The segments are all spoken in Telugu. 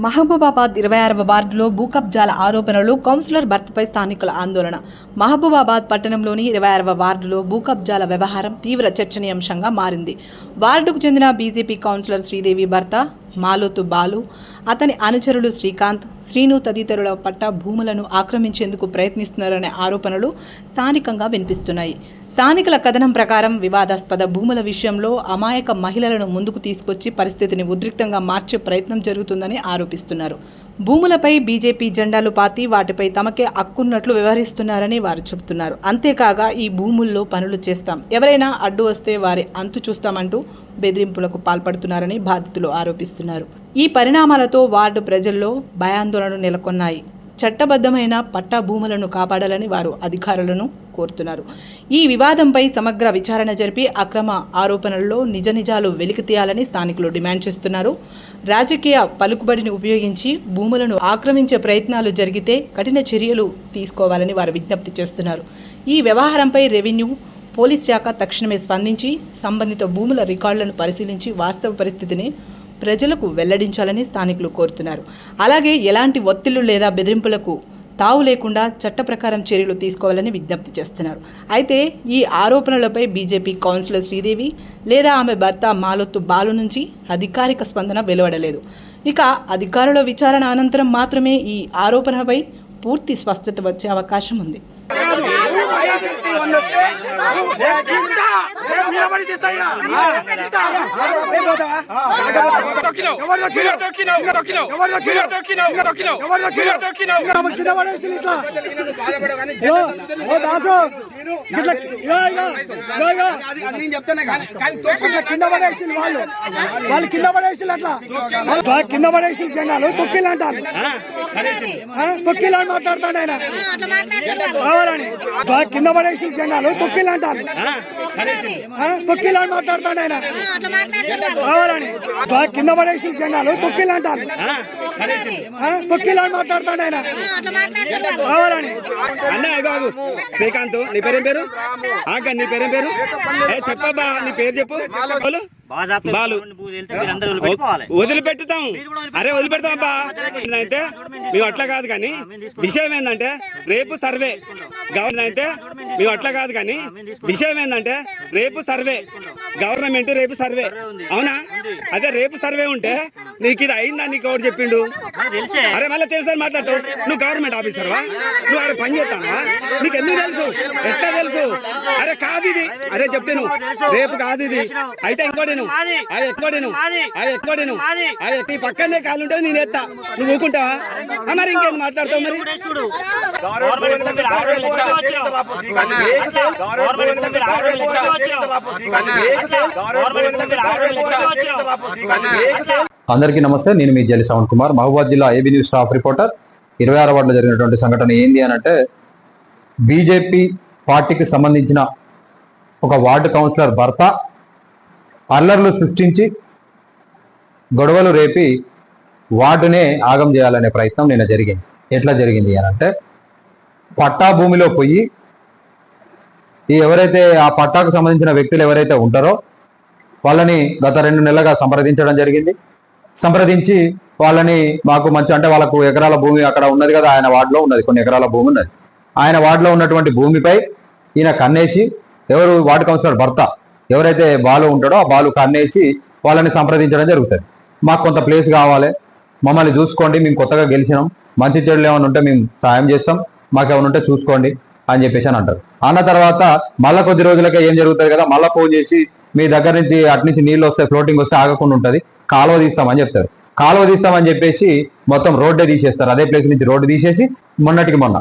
మహబూబాబాద్ 26వ వార్డులో భూ కబ్జాల ఆరోపణలు, కౌన్సిలర్ భర్తపై స్థానికుల ఆందోళన. మహబూబాబాద్ పట్టణంలోని 26వ వార్డులో భూ కబ్జాల వ్యవహారం తీవ్ర చర్చనీయాంశంగా మారింది. వార్డుకు చెందిన బీజేపీ కౌన్సిలర్ శ్రీదేవి భర్త మాలోతు బాలు, అతని అనుచరులు శ్రీకాంత్, శ్రీను తదితరుల పట్ట భూములను ఆక్రమించేందుకు ప్రయత్నిస్తున్నారనే ఆరోపణలు స్థానికంగా వినిపిస్తున్నాయి. స్థానికుల కథనం ప్రకారం వివాదాస్పద భూముల విషయంలో అమాయక మహిళలను ముందుకు తీసుకొచ్చి పరిస్థితిని ఉద్రిక్తంగా మార్చే ప్రయత్నం జరుగుతుందని ఆరోపిస్తున్నారు. భూములపై బీజేపీ జెండాలు పాతి వాటిపై తమకే హక్కున్నట్లు వ్యవహరిస్తున్నారని వారు చెబుతున్నారు. అంతేకాక ఈ భూముల్లో పనులు చేస్తాం, ఎవరైనా అడ్డు వస్తే వారి అంతు చూస్తామంటూ బెదిరింపులకు పాల్పడుతున్నారని బాధితులు ఆరోపిస్తున్నారు. ఈ పరిణామాలతో వార్డు ప్రజల్లో భయాందోళనలు నెలకొన్నాయి. చట్టబద్ధమైన పట్టా భూములను కాపాడాలని వారు అధికారులను కోరుతున్నారు. ఈ వివాదంపై సమగ్ర విచారణ జరిపి అక్రమ ఆరోపణల్లో నిజాలు వెలికితీయాలని స్థానికులు డిమాండ్ చేస్తున్నారు. రాజకీయ పలుకుబడిని ఉపయోగించి భూములను ఆక్రమించే ప్రయత్నాలు జరిగితే కఠిన చర్యలు తీసుకోవాలని వారు విజ్ఞప్తి చేస్తున్నారు. ఈ వ్యవహారంపై రెవెన్యూ, పోలీస్ శాఖ తక్షణమే స్పందించి సంబంధిత భూముల రికార్డులను పరిశీలించి వాస్తవ పరిస్థితిని ప్రజలకు వెల్లడించాలని స్థానికులు కోరుతున్నారు. అలాగే ఎలాంటి ఒత్తిళ్లు లేదా బెదిరింపులకు తావు లేకుండా చట్ట ప్రకారం చర్యలు తీసుకోవాలని విజ్ఞప్తి చేస్తున్నారు. అయితే ఈ ఆరోపణలపై బీజేపీ కౌన్సిలర్ శ్రీదేవి లేదా ఆమె భర్త మాలోతు బాలు నుంచి అధికారిక స్పందన వెలువడలేదు. ఇక అధికారుల విచారణ అనంతరం మాత్రమే ఈ ఆరోపణపై పూర్తి స్పష్టత వచ్చే అవకాశం ఉంది. వాళ్ళు కింద పడేసి అట్లా కింద పడేసి జెండాలు తొక్కిలు అంటారు. తొక్కిలు అని మాట్లాడతాడు ఆయన. కావాలని కింద పడేసి జెండాలు తొక్కిలు అంటారు. తొక్కిలు అని మాట్లాడతాడు ఆయన. కావాలని కింద పడేసి జెండాలు తొక్కిలు అంటారు. తొక్కిలు అని మాట్లాడతాడు ఆయన. కావాలని అన్న శ్రీకాంత్, నీ పేరేం పేరు? ఆగా, నీ పేరేం పేరు? చెప్పబ్బా, నీ పేరు చెప్పు. బాలు. వదిలిపెట్టుతాం, అరే వదిలిపెడతాం అబ్బా. అయితే మేము అట్లా కాదు కానీ విషయం ఏంటంటే రేపు సర్వే గవర్నమెంట్ రేపు సర్వే అవునా? అదే రేపు సర్వే ఉంటే నీకు ఇది అయిందా నీకు ఎవరు చెప్పిండు? అరే మళ్ళీ తెలుసని మాట్లాడతావు. నువ్వు గవర్నమెంట్ ఆఫీసర్వా? నువ్వు అరే పని చేస్తావా? నీకు ఎందుకు తెలుసు? ఎట్లా తెలుసు? అరే కాదు ఇది, అరే చెప్తే నువ్వు రేపు కాదు ఇది. అయితే ఇంకోటి నీ పక్కనే కాలు ఉంటుంది, నేను ఎత్తా, నువ్వు ఊకుంటావా? మరి ఇంకేం మాట్లాడతావు? మరి అందరికీ నమస్తే. నేను మీ జలి శ్రవణ్ కుమార్, మహబూబాబాద్ జిల్లా ఏబీ న్యూస్ స్టాఫ్ రిపోర్టర్. 26వ వార్డులో జరిగినటువంటి సంఘటన ఏంది అని అంటే, బీజేపీ పార్టీకి సంబంధించిన ఒక వార్డు కౌన్సిలర్ భర్త అల్లర్లు సృష్టించి గొడవలు రేపి వార్డునే ఆగం చేయాలనే ప్రయత్నం నిన్న జరిగింది. ఎట్లా జరిగింది అని అంటే, పట్టా భూమిలో పోయి ఎవరైతే ఆ పట్టాకు సంబంధించిన వ్యక్తులు ఎవరైతే ఉంటారో వాళ్ళని గత 2 నెలలుగా సంప్రదించడం జరిగింది. సంప్రదించి వాళ్ళని మాకు మంచి అంటే వాళ్ళకు ఎకరాల భూమి అక్కడ ఉన్నది కదా, ఆయన వార్డులో ఉన్నది, కొన్ని ఎకరాల భూమి ఉన్నది. ఆయన వార్డులో ఉన్నటువంటి భూమిపై ఈయన కన్నేసి, ఎవరు వార్డు కౌన్సిలర్ భర్త ఎవరైతే బాలు ఉంటాడో ఆ బాలు కన్నేసి వాళ్ళని సంప్రదించడం జరుగుతుంది. మాకు కొంత ప్లేస్ కావాలి, మమ్మల్ని చూసుకోండి, మేము కొత్తగా గెలిచినాం, మంచి చెడులు ఏమైనా ఉంటే మేము సాయం చేస్తాం, మాకు ఏమైనా ఉంటే చూసుకోండి అని చెప్పేసి అని అంటారు. అన్న తర్వాత మళ్ళీ కొద్ది రోజులకే ఏం జరుగుతుంది కదా, మళ్ళీ ఫోన్ చేసి మీ దగ్గర నుంచి అటు నుంచి నీళ్ళు వస్తే ఫ్లోటింగ్ వస్తే ఆగకుండా ఉంటుంది, కాలువ తీస్తామని చెప్తారు. కాలువ తీస్తామని చెప్పేసి మొత్తం రోడ్డే తీసేస్తారు. అదే ప్లేస్ నుంచి రోడ్డు తీసేసి మొన్నటికి మొన్న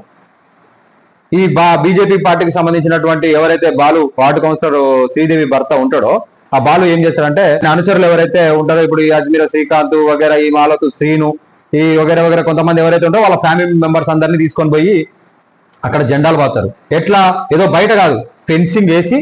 ఈ బీజేపీ పార్టీకి సంబంధించినటువంటి ఎవరైతే బాలు వార్డు కౌన్సిలర్ శ్రీదేవి భర్త ఉంటాడో ఆ బాలు ఏం చేస్తారంటే, అనుచరులు ఎవరైతే ఉంటారో, ఇప్పుడు ఈ అజ్మీర్ శ్రీకాంత్ వగేరా, ఈ మాలతు శ్రీను, ఈ వగేరా కొంతమంది ఎవరైతే ఉంటారో వాళ్ళ ఫ్యామిలీ మెంబర్స్ అందరినీ తీసుకొని పోయి అక్కడ జెండాలు పాతారు. ఎట్లా, ఏదో బయట కాదు, ఫెన్సింగ్ వేసి,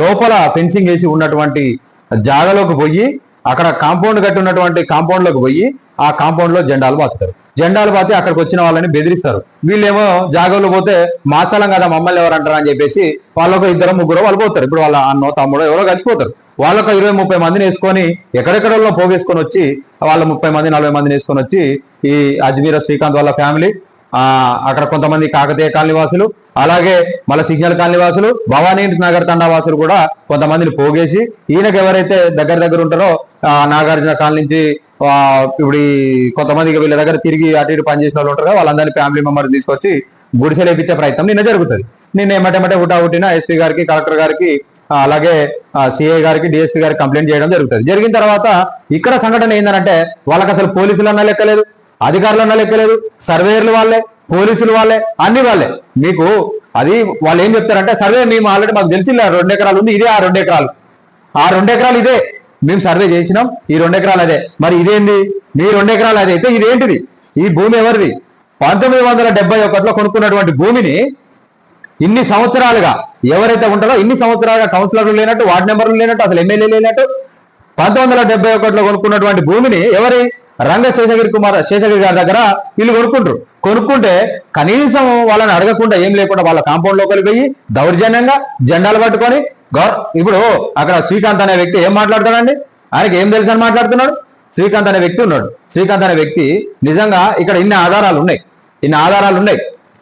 లోపల ఫెన్సింగ్ వేసి ఉన్నటువంటి జాగాలోకి పోయి, అక్కడ కాంపౌండ్ కట్టి ఉన్నటువంటి కాంపౌండ్లోకి పోయి ఆ కాంపౌండ్లో జెండాలు పాతారు. జెండాలు పాతి అక్కడికి వచ్చిన వాళ్ళని బెదిరిస్తారు. వీళ్ళేమో జాగాలో పోతే మా స్థలం కదా, మమ్మల్ని ఎవరు అంటారు అని చెప్పేసి వాళ్ళకు 2-3 వాళ్ళు పోతారు. ఇప్పుడు వాళ్ళ అన్నో తమ్ముడో ఎవరో కలిసిపోతారు. వాళ్ళకు 20-30 మందిని వేసుకొని ఎక్కడెక్కడో పోగేసుకొని వచ్చి వాళ్ళ 30 మంది 40 మందిని వేసుకొని వచ్చి ఈ అజ్మీర్ శ్రీకాంత్ వాళ్ళ ఫ్యామిలీ అక్కడ కొంతమంది కాకతీయ కాలనీ వాసులు, అలాగే మళ్ళీ సిగ్నల్ కాలనీ వాసులు, భవానీ నగర్ తండా వాసులు కూడా కొంతమందిని పోగేసి ఈయనకు ఎవరైతే దగ్గర ఉంటారో నాగార్జున కాలనీ నుంచి ఇప్పుడు కొంతమంది వీళ్ళ దగ్గర తిరిగి అటు ఇటు పనిచేసిన వాళ్ళు ఉంటారు, వాళ్ళందరినీ ఫ్యామిలీ మెంబర్స్ తీసుకొచ్చి గుడిసెలు వేయించే ప్రయత్నం నిన్న జరుగుతుంది. నిన్న ఏమంటే హుటాహుటిన ఎస్పీ గారికి, కలెక్టర్ గారికి, అలాగే సిఐ గారికి, డిఎస్పీ గారికి కంప్లైంట్ చేయడం జరుగుతుంది. జరిగిన తర్వాత ఇక్కడ సంఘటన ఏంటంటే వాళ్ళకి అసలు పోలీసులు అన్నా లెక్కలేదు, అధికారులు అన్నా లెక్కలేదు, సర్వేయర్లు వాళ్ళే, పోలీసులు వాళ్ళే, అన్ని వాళ్ళే. మీకు అది వాళ్ళు ఏం చెప్తారంటే సర్వే మేము ఆల్రెడీ మాకు తెలిసింది 2 ఎకరాలు ఉంది, ఇదే ఆ 2 ఎకరాలు, ఆ 2 ఎకరాలు ఇదే మేము సర్వే చేసినాం, ఈ 2 ఎకరాలు అదే. మరి ఇదేంది మీ 2 ఎకరాలు అదే అయితే ఇదేంటిది? ఈ భూమి ఎవరిది? 1971లో కొనుక్కున్నటువంటి భూమిని ఇన్ని సంవత్సరాలుగా ఎవరైతే ఉంటారో ఇన్ని సంవత్సరాలుగా కౌన్సిలర్లు లేనట్టు, వార్డు మెంబర్లు లేనట్టు, అసలు ఎమ్మెల్యే లేనట్టు 1971లో కొనుక్కున్నటువంటి భూమిని ఎవరి రంగ శేషగిరి గారి దగ్గర వీళ్ళు కొనుక్కుంటే కనీసం వాళ్ళని అడగకుండా ఏం లేకుండా వాళ్ళ కాంపౌండ్ లోపలికి పోయి దౌర్జన్యంగా జెండాలు పట్టుకొని ఇప్పుడు అక్కడ శ్రీకాంత్ అనే వ్యక్తి ఏం మాట్లాడుతాడండి? ఆయనకి ఏం తెలుసు అని మాట్లాడుతున్నాడు? శ్రీకాంత్ అనే వ్యక్తి ఉన్నాడు. శ్రీకాంత్ అనే వ్యక్తి నిజంగా ఇక్కడ ఇన్ని ఆధారాలు ఉన్నాయి.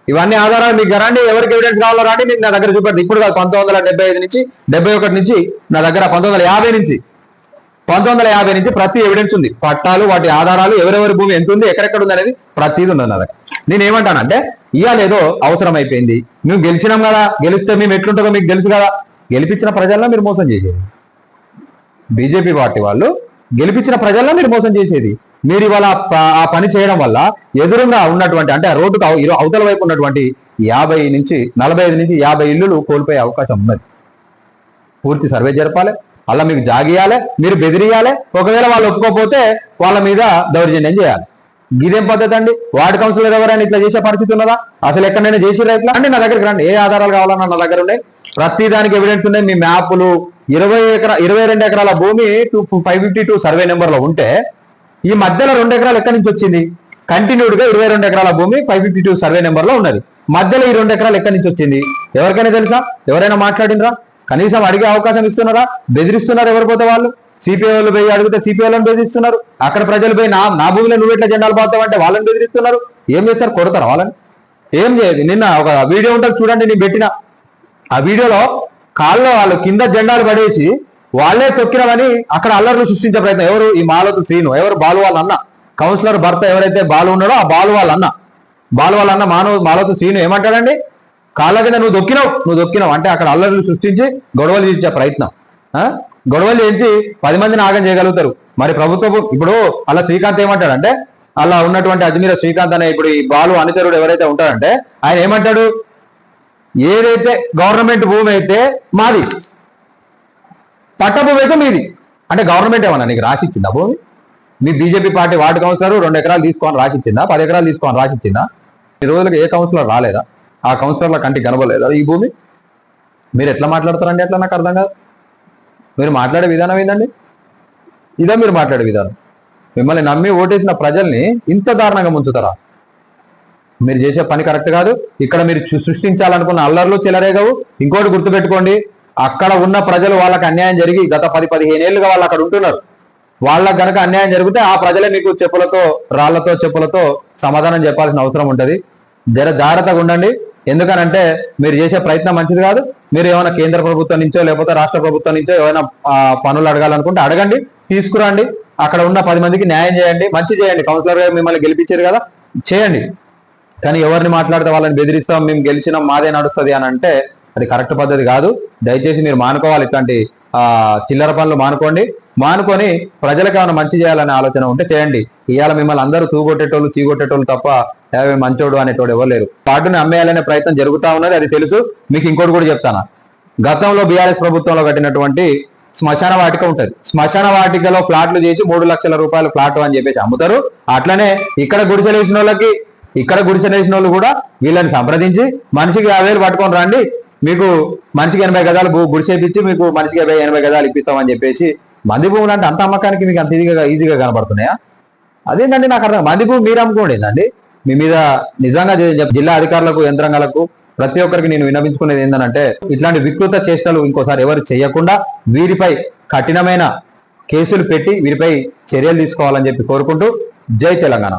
ఇవన్నీ ఆధారాలు మీకు రండి, ఎవరికి ఎవిడెన్స్ కావాలో రాండి, మీకు నా దగ్గర చూపెడతాను. ఇప్పుడు కాదు, 1975 నుంచి 71 నుంచి నా దగ్గర 1950 నుంచి ప్రతి ఎవిడెన్స్ ఉంది. పట్టాలు, వాటి ఆధారాలు, ఎవరెవరి భూమి ఎంత ఉంది, ఎక్కడెక్కడ ఉంది అనేది ప్రతిదీ ఉంది నా దగ్గర. నేను ఏమంటానంటే ఇవాళేదో అవసరం అయిపోయింది, మేము గెలిచినాం కదా, గెలిస్తే మేము ఎట్లుంటుందో మీకు తెలుసు కదా. గెలిపించిన ప్రజల్లో మీరు మోసం చేసేది బీజేపీ పార్టీ వాళ్ళు, గెలిపించిన ప్రజల్లో మీరు మోసం చేసేది. మీరు ఇవాళ ఆ పని చేయడం వల్ల ఎదురుగా ఉన్నటువంటి అంటే రోడ్డుకు అవతల వైపు ఉన్నటువంటి 45 నుంచి 50 ఇల్లులు కోల్పోయే అవకాశం ఉన్నది. పూర్తి సర్వే జరపాలి, అలా మీకు జాగియాలి, మీరు బెదిరియాలి. ఒకవేళ వాళ్ళు ఒప్పుకోకపోతే వాళ్ళ మీద దౌర్జన్యం చేయాలి. ఇదేం పద్ధతి అండి? వార్డు కౌన్సిలర్ ఎవరైనా ఇట్లా చేసే పరిస్థితి ఉన్నదా? అసలు ఎక్కడైనా చేసిరా ఇట్లా? అంటే నా దగ్గరికి రండి, ఏ ఆధారాలు కావాలన్నా నా దగ్గర ఉన్నాయి, ప్రతి దానికి ఎవిడెన్స్ ఉన్నాయి. మీ మ్యాప్లు 22 ఎకరాల భూమి 552 సర్వే నెంబర్లో ఉంటే ఈ మధ్యలో 2 ఎకరాలు ఎక్కడి నుంచి వచ్చింది? కంటిన్యూడ్గా 22 ఎకరాల భూమి 552 సర్వే నెంబర్లో ఉన్నది. మధ్యలో ఈ 2 ఎకరాలు ఎక్కడి నుంచి వచ్చింది? ఎవరికైనా తెలుసా? ఎవరైనా మాట్లాడినరా? కనీసం అడిగే అవకాశం ఇస్తున్నారా? బెదిరిస్తున్నారు. ఎవరు పోతే వాళ్ళు సిపిఐ వాళ్ళు పోయి అడిగితే సిపిఐలను బెదిరిస్తున్నారు. అక్కడ ప్రజలు పోయి నా భూమిలో నువ్వు ఎట్లా జెండాలు పోతావంటే వాళ్ళని బెదిరిస్తున్నారు. ఏం చేస్తారు? కొడతారు వాళ్ళని. ఏం చేయదు. నిన్న ఒక వీడియో ఉంటుంది చూడండి, నేను పెట్టిన ఆ వీడియోలో కాళ్ళు వాళ్ళు కింద జెండాలు పడేసి వాళ్ళే తొక్కినవని అక్కడ అల్లర్లు సృష్టించే ప్రయత్నం. ఎవరు? ఈ మాలతు శ్రీను, ఎవరు? బాలు వాళ్ళ అన్న, కౌన్సిలర్ భర్త ఎవరైతే బాలు ఉన్నాడో ఆ బాలు వాళ్ళ అన్న మాలతు శ్రీను ఏమంటాడండి? కాళ్ళ కింద నువ్వు దొక్కినావు అంటే అక్కడ అల్లర్లు సృష్టించి గొడవలు చేయించే ప్రయత్నం. గొడవలు చేయించి 10 మందిని ఆగం చేయగలుగుతారు. మరి ప్రభుత్వం ఇప్పుడు అలా శ్రీకాంత్ ఏమంటాడంటే, అలా ఉన్నటువంటి అజ్మీర్ శ్రీకాంత్ అనే ఇప్పుడు ఈ బాలు అనుచరుడు ఎవరైతే ఉంటాడంటే ఆయన ఏమంటాడు? ఏదైతే గవర్నమెంట్ భూమి అయితే మాది, పట్ట భూమి అయితే మీది. అంటే గవర్నమెంట్ ఏమన్నా నీకు రాసిచ్చిందా భూమి? మీ బీజేపీ పార్టీ వార్డు కౌన్సిలర్ 2 ఎకరాలు తీసుకోని రాసిచ్చిందా? 10 ఎకరాలు తీసుకోని రాసిచ్చిందా? ఈ రోజులకు ఏ కౌన్సిలర్ రాలేదా? ఆ కౌన్సిలర్ల కంటికి కనబడలేదా ఈ భూమి? మీరు ఎట్లా మాట్లాడతారండి? అట్లా నాకు అర్థం కాదు. మీరు మాట్లాడే విధానం ఏందండి? ఇదే మీరు మాట్లాడే విధానం. మిమ్మల్ని నమ్మి ఓటేసిన ప్రజల్ని ఇంత దారుణంగా ముంచుతారా? మీరు చేసే పని కరెక్ట్ కాదు. ఇక్కడ మీరు సృష్టించాలనుకున్న అల్లర్లు చెలరేగవు. ఇంకోటి గుర్తుపెట్టుకోండి, అక్కడ ఉన్న ప్రజలు వాళ్ళకి అన్యాయం జరిగి గత 10-15 ఏళ్ళుగా వాళ్ళు అక్కడ ఉంటున్నారు. వాళ్ళకి గనక అన్యాయం జరిగితే ఆ ప్రజలే మీకు రాళ్లతో చెప్పులతో సమాధానం చెప్పాల్సిన అవసరం ఉంటుంది. జాగ్రత్తగా ఉండండి. ఎందుకనంటే మీరు చేసే ప్రయత్నం మంచిది కాదు. మీరు ఏమైనా కేంద్ర ప్రభుత్వం నుంచో లేకపోతే రాష్ట్ర ప్రభుత్వం నుంచో ఏమైనా పనులు అడగాలనుకుంటే అడగండి, తీసుకురండి. అక్కడ ఉన్న 10 మందికి న్యాయం చేయండి, మంచి చేయండి. కౌన్సిలర్ గారు మిమ్మల్ని గెలిపించారు కదా, చేయండి. కానీ ఎవరిని మాట్లాడితే వాళ్ళని బెదిరిస్తాం, మేము గెలిచినాం, మాదే నడుస్తుంది అని అంటే అది కరెక్ట్ పద్ధతి కాదు. దయచేసి మీరు మానుకోవాలి. ఇట్లాంటి చిల్లర పనులు మానుకొని ప్రజలకు ఏమైనా మంచి చేయాలనే ఆలోచన ఉంటే చేయండి. ఇవాళ మిమ్మల్ని అందరూ తూగొట్టేటోళ్ళు, చీగొట్టేటోళ్ళు తప్ప మంచోడు అనేటోడు ఎవరు లేరు. వాటిని అమ్మేయాలనే ప్రయత్నం జరుగుతూ ఉన్నది, అది తెలుసు. మీకు ఇంకోటి కూడా చెప్తాను. గతంలో బీఆర్ఎస్ ప్రభుత్వంలో కట్టినటువంటి శ్మశాన వాటిక ఉంటుంది. శ్మశాన వాటికలో ఫ్లాట్లు చేసి 3 లక్షల రూపాయలు ఫ్లాట్ అని చెప్పేసి అమ్ముతారు. అట్లనే ఇక్కడ గుడిసెలేసిన వాళ్ళు కూడా వీళ్ళని సంప్రదించి మనిషికి 50,000 పట్టుకొని రండి, మీకు మనిషికి 80 గజాలు గుడిసేపించి మీకు మనిషికి 80 గజాలు ఇప్పిస్తామని చెప్పేసి. మంది భూములు అంటే అంత అమ్మకానికి మీకు అంత ఈజీగా కనబడుతున్నాయా? అదేంటండి నాకు అర్థం. మంది భూమి మీరు అమ్ముకోండి ఏంటండి? మీ మీద నిజంగా జిల్లా అధికారులకు, యంత్రాంగాలకు ప్రతి ఒక్కరికి నేను విన్నవించుకునేది ఏంటంటే ఇట్లాంటి వికృత చేష్టలు ఇంకోసారి ఎవరు చేయకుండా వీరిపై కఠినమైన కేసులు పెట్టి వీరిపై చర్యలు తీసుకోవాలని చెప్పి కోరుకుంటూ జై తెలంగాణ.